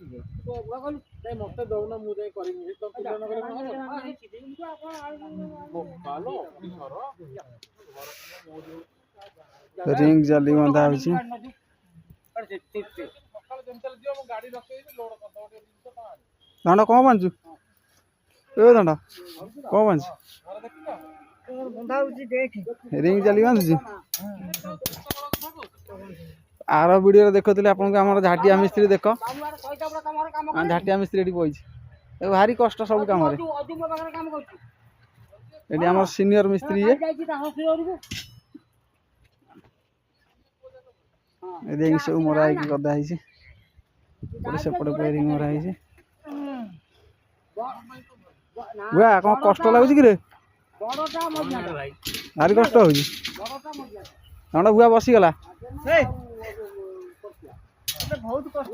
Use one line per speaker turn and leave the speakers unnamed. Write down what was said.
मत दौन मुझे
रिंग जाली बंधा होची दांडा कौन बांधु ए दांडा कौन बांधु रिंग जाली बांधु आर वीडियो देखुले आपन आम झाटिया मिस्त्री देख झाटिया मिस्त्री बही भारी कष्ट सब कम आम सीनियर मिस्त्री रिंग सब मराई गदा सेपटे रिंग मराई बुआ कौन कष्ट लगुच कि भारी कष्ट हो बुआ बसीगला
बहुत कष्ट